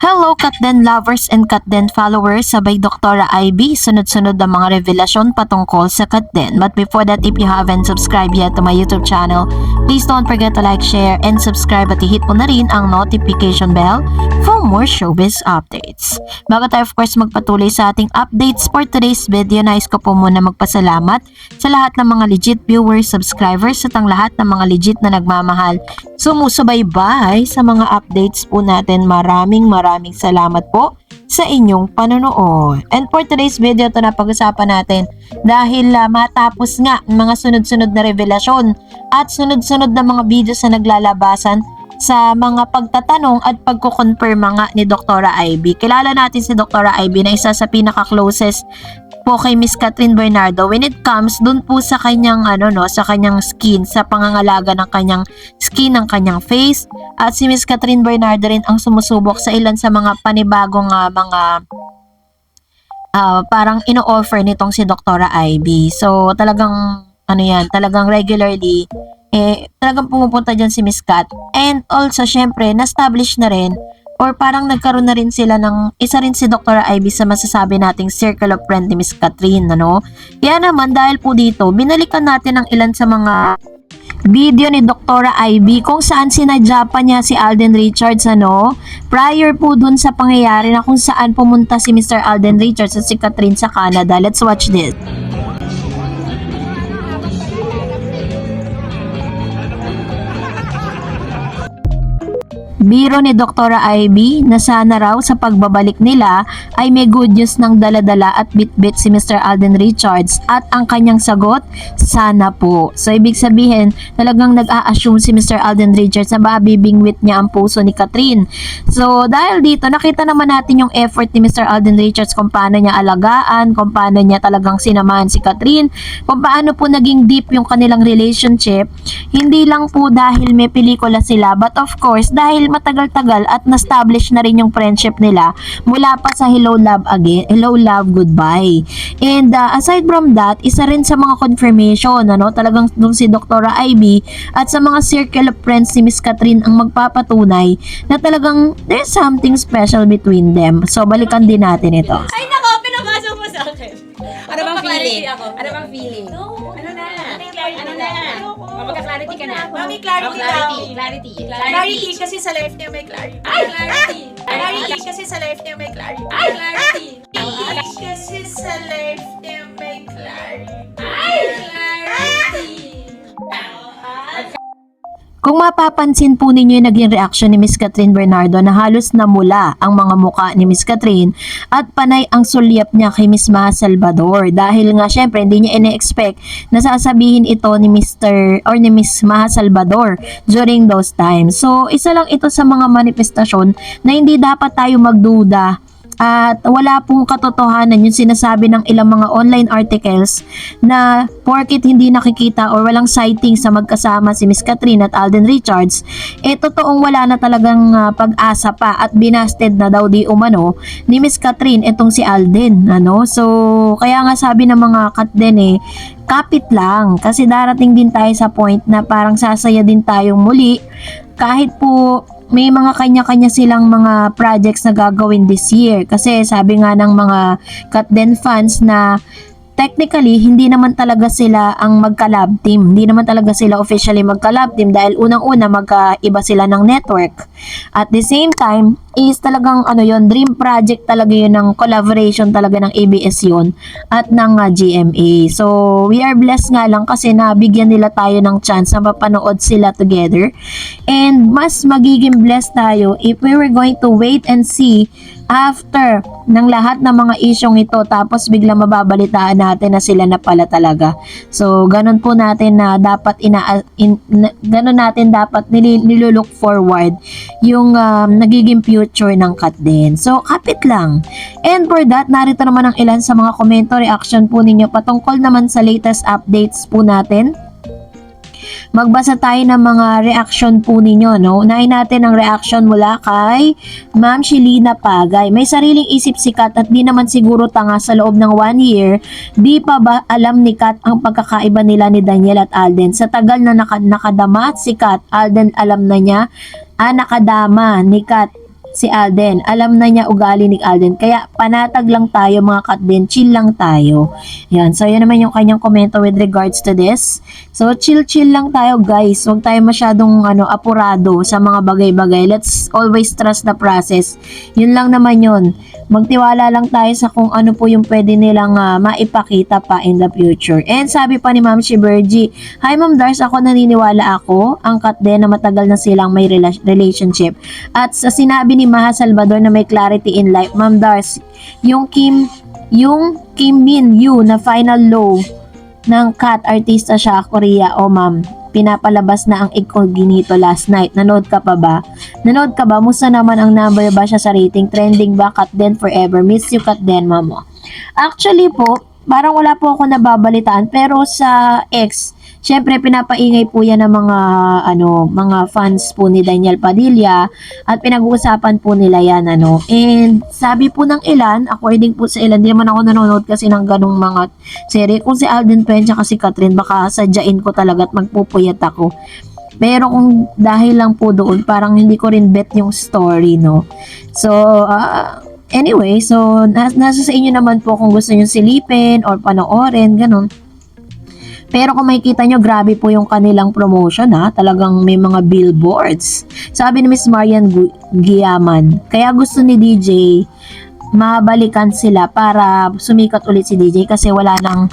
Hello, Katden lovers and Katden followers, sabay Doktora Ivy, sunod-sunod ang mga revelasyon patungkol sa Katden. But before that, if you haven't subscribed yet to my YouTube channel, please don't forget to like, share, and subscribe at i-hit mo na rin ang notification bell for more showbiz updates. Bago tayo of course magpatuloy sa ating updates for today's video, nais ko po muna magpasalamat sa lahat ng mga legit viewers, subscribers at ang lahat ng mga legit na nagmamahal sumusubaybay sa mga updates po natin. Maraming salamat po sa inyong panonood. And for today's video, ito na pag-usapan natin dahil matapos nga mga sunod-sunod na revelasyon at sunod-sunod na mga videos na naglalabasan sa mga pagtatanong at pagkukonfirma nga ni Doktora Ivy. Kilala natin si Doktora Ivy na isa sa pinaka-closest po kay Miss Catherine Bernardo when it comes dun po sa kanyang sa kanyang skin, sa pangangalaga ng kanyang skin, ng kanyang face. At si Miss Catherine Bernardo rin ang sumusubok sa ilan sa mga panibagong parang ino-offer nitong si Doktora Ivy. So talagang talagang regularly talagang pumupunta dyan si Miss Cat. And also syempre na-establish na rin or parang nagkaroon na rin sila ng isa rin si Dr. Ivy sa masasabi nating circle of friend ni Miss Catherine, Kaya naman dahil po dito, binalikan natin ang ilan sa mga video ni Dr. Ivy kung saan sinadya pa niya si Alden Richards, prior po dun sa pangyayari na kung saan pumunta si Mr. Alden Richards at si Catherine sa Canada. Let's watch this. Biro ni Doktora Ivy na sana raw sa pagbabalik nila ay may good news ng daladala at bitbit si Mr. Alden Richards at ang kanyang sagot, sana po. So ibig sabihin talagang nag-a-assume si Mr. Alden Richards na mabibingwit niya ang puso ni Catherine. So dahil dito nakita naman natin yung effort ni Mr. Alden Richards kung paano niya alagaan, kung paano niya talagang sinamahan si Catherine, kung paano po naging deep yung kanilang relationship. Hindi lang po dahil may pelikula sila but of course dahil matagal-tagal at na-establish na rin yung friendship nila mula pa sa Hello Love Again, Hello Love Goodbye. And aside from that, isa rin sa mga confirmation, talagang dun si Dr. Ivy at sa mga circle of friends si Miss Catherine ang magpapatunay na talagang there's something special between them. So balikan din natin ito. Ay nako, pinapasok mo sa akin. Ano bang feeling? Ako. Ano bang feeling? No, Ano na? Ano na? Magka-clarity ka na. Mami, clarity daw. Clarity kasi sa life niya may clarity. Ay, clarity. Clarity kasi sa life niya may clarity. Ay, clarity. Kasi sa life niya may clarity. Ay, clarity. Kung mapapansin po ninyo yung naging reaksyon ni Miss Catherine Bernardo na halos namula ang mga muka ni Miss Catherine at panay ang sulyap niya kay Miss Maha Salvador dahil nga syempre hindi niya ine-expect na sasabihin ito ni Mr. or ni Miss Maha Salvador during those times. So isa lang ito sa mga manifestasyon na hindi dapat tayo magduda at wala pong katotohanan yung sinasabi ng ilang mga online articles na porket hindi nakikita or walang sighting sa magkasama si Miss Catherine at Alden Richards, totoong wala na talagang pag-asa pa at binasted na daw di umano ni Miss Catherine itong si Alden, So kaya nga sabi ng mga Katden kapit lang kasi darating din tayo sa point na parang sasaya din tayong muli kahit po may mga kanya-kanya silang mga projects na gagawin this year. Kasi sabi nga ng mga Katden fans na technically, hindi naman talaga sila ang magka-lab team. Hindi naman talaga sila officially magka-lab team dahil unang-una magkaiba sila ng network. At the same time, is talagang dream project talaga yun ng collaboration talaga ng ABS yun at ng GMA. So, we are blessed nga lang kasi nabigyan nila tayo ng chance na mapanood sila together. And mas magiging blessed tayo if we were going to wait and see after ng lahat ng mga isyong ito tapos biglang mababalitaan natin na sila na pala talaga. So, ganun po natin na dapat ganun natin dapat nilulook forward yung nagiging future ng Katden. So, kapit lang. And for that, narito naman ang ilan sa mga komento, reaction po ninyo patungkol naman sa latest updates po natin. Magbasa tayo ng mga reaction po ninyo, Unahin natin ang reaction mula kay Ma'am Shelina Pagay. May sariling isip si Kat at di naman siguro tanga sa loob ng 1 year. Di pa ba alam ni Kat ang pagkakaiba nila ni Daniel at Alden? Sa tagal na nakadama si Kat, Alden alam na niya, nakadama ni Kat si Alden. Alam na niya ugali ni Alden. Kaya panatag lang tayo mga Katden. Chill lang tayo. Yan. So, yun naman yung kanyang komento with regards to this. So, chill lang tayo guys. Huwag tayo masyadong apurado sa mga bagay-bagay. Let's always trust the process. Yun lang naman yun. Magtiwala lang tayo sa kung ano po yung pwede nilang maipakita pa in the future. And sabi pa ni Ma'am Shiberji, "Hi Ma'am Dars, ako naniniwala ako, ang Katden na matagal na silang may relationship. At sa sinabi ni Maha Salvador na may clarity in life, Ma'am Dars, yung Kim Min Yu na final low ng Kat, artista siya, Korea, o ma'am, pinapalabas na ang incognito last night. Nanood ka pa ba? Nanood ka ba? Musta naman ang number ba siya sa rating? Trending ba? Katden forever. Miss you, Katden, ma'am." Actually po, parang wala po ako nababalitaan, pero sa X, syempre pinapaingay po yan ng mga fans po ni Daniel Padilla at pinag-uusapan po nila yan And sabi po ng ilan, according po sa ilan, hindi naman ako nanonood kasi ng ganong mga serye. Kung si Alden Pen at si Catherine, baka sadyain ko talaga at magpupuyat ako. Pero kung dahil lang po doon, parang hindi ko rin bet yung story, no? So, anyway, so nasa sa inyo naman po kung gusto nyo silipin or panoorin, ganun. Pero kung makikita nyo, grabe po yung kanilang promotion Talagang may mga billboards. Sabi ni Miss Marian Giaman, kaya gusto ni DJ mabalikan sila para sumikat ulit si DJ kasi wala nang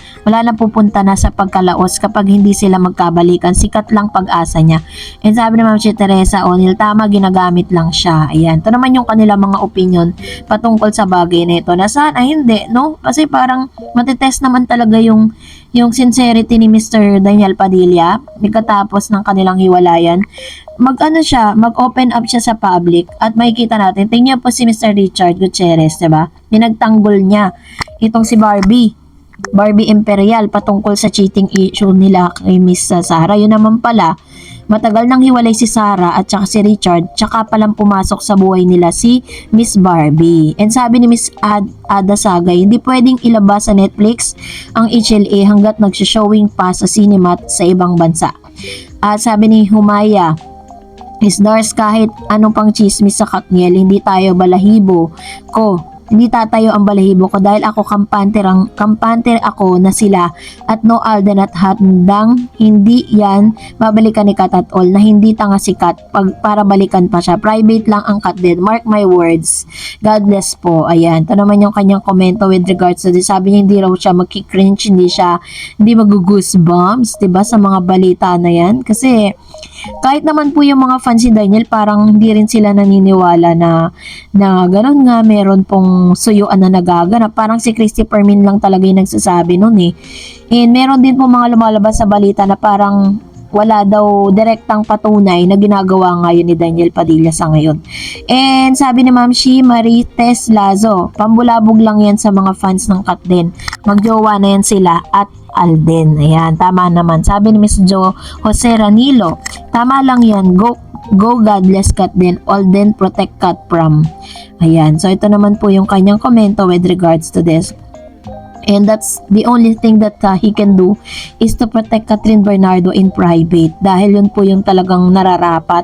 pupunta na sa pagkalaos kapag hindi sila magkabalikan. Sikat lang pag-asa niya. And sabi ni Ma'am si Teresa O'Neill, tama, ginagamit lang siya. Ayan. Ito naman yung kanilang mga opinion patungkol sa bagay na ito. Na sana hindi, no? Kasi parang matitest naman talaga yung sincerity ni Mr. Daniel Padilla pagkatapos ng kanilang hiwalayan. Mag-open up siya sa public at makikita natin. Tingnan po si Mr. Richard Gutierrez, diba? Pinagtanggol niya itong si Barbie Imperial patungkol sa cheating issue nila kay Miss Sarah. Yun naman pala, matagal nang hiwalay si Sarah at saka si Richard, tsaka palang pumasok sa buhay nila si Miss Barbie. And sabi ni Miss Ada Sagay, hindi pwedeng ilabas sa Netflix ang HLA hanggat nagsishowing pa sa cinema at sa ibang bansa. At sabi ni Humaya, Miss Dars, kahit anong pang chismis sa Katniel, hindi tatayo ang balahibo ko dahil ako kampante ako na sila at no Alden at handang hindi yan babalikan ni Kat at all, na hindi tanga si Kat para balikan pa siya. Private lang ang Katden. Mark my words. God bless po. Ayan. Ito naman yung kanyang komento with regards to this. Sabi niya hindi raw siya magki-cringe, hindi mag-goosebumps, diba, sa mga balita na yan. Kasi kahit naman po yung mga fans ni Daniel, parang hindi rin sila naniniwala na gano'n nga, meron pong suyuan na nagaganap. Parang si Christopher Min lang talaga yung nagsasabi nun And meron din po mga lumalabas sa balita na parang wala daw direktang patunay na ginagawa ngayon ni Daniel Padilla sa ngayon. And sabi ni Ma'am Shi Marites Lazo, pambulabog lang yan sa mga fans ng Katden. Magjowa na yan sila at Alden. Ayan, tama naman. Sabi ni Miss Jo Jose Ranilo, tama lang yan. Go God bless Katden. Alden protect Kat from. Ayan, so ito naman po yung kanyang komento with regards to this. And that's the only thing that he can do is to protect Catherine Bernardo in private. Dahil yun po yung talagang nararapat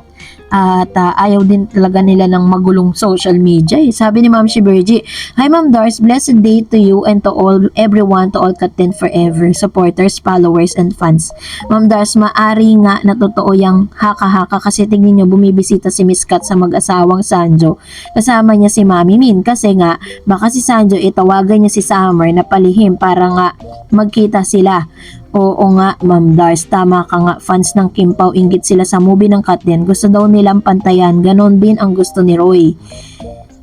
at ayaw din talaga nila ng magulong social media. Sabi ni Ma'am Shiberji, hi Ma'am Dars, blessed day to you and to everyone, to all Katden forever, supporters, followers, and fans. Ma'am Dars, maari nga na totoo yung haka-haka kasi tingin nyo bumibisita si Miss Kat sa mag-asawang Sanjo. Kasama niya si Mami Min kasi nga baka si Sanjo itawagan niya si Summer na palihim para nga magkita sila. Oo nga, Ma'am Dars, tama ka nga. Fans ng Kim Pao, inggit sila sa movie ng Katden. Gusto daw nilang pantayan. Ganon din ang gusto ni Roy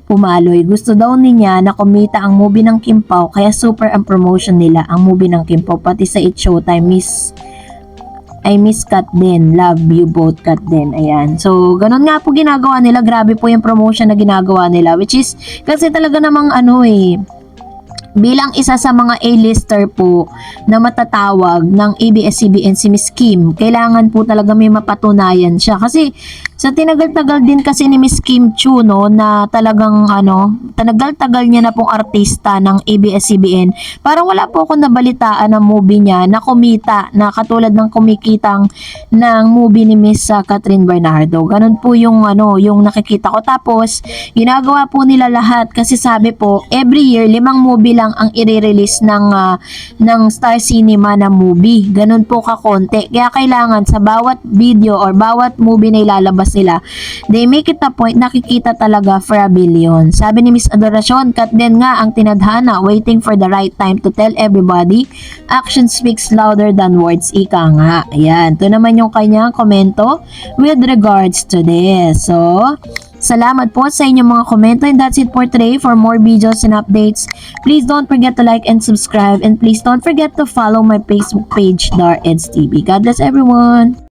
Pumaloy. Gusto daw niya na kumita ang movie ng Kim Pao, kaya super ang promotion nila, ang movie ng Kim Pao. Pati sa It Showtime, Miss Katden. Love you both, Katden. Ayan. So, ganon nga po ginagawa nila. Grabe po yung promotion na ginagawa nila. Which is, kasi talaga namang bilang isa sa mga A-lister po na matatawag ng ABS-CBN si Miss Kim, kailangan po talaga may mapatunayan siya. Kasi sa tinagal-tagal din kasi ni Miss Kim Chu, no, na talagang tanagal-tagal niya na pong artista ng ABS-CBN, parang wala po akong nabalitaan ng movie niya na kumita, na katulad ng kumikitang ng movie ni Miss Catherine Bernardo. Ganun po yung yung nakikita ko. Tapos ginagawa po nila lahat kasi sabi po, every year 5 movie lang ang i-release ng Star Cinema na movie. Ganun po kakonti. Kaya kailangan sa bawat video or bawat movie na ilalabas nila, they make it a point, nakikita talaga for a billion. Sabi ni Miss Adoracion, kat din nga ang tinadhana, waiting for the right time to tell everybody, action speaks louder than words, ika nga. Ayan, ito naman yung kanyang komento with regards to this. So, salamat po sa inyong mga komento, and that's it for today. For more videos and updates, please don't forget to like and subscribe, and please don't forget to follow my Facebook page, Dar Eds TV. God bless everyone!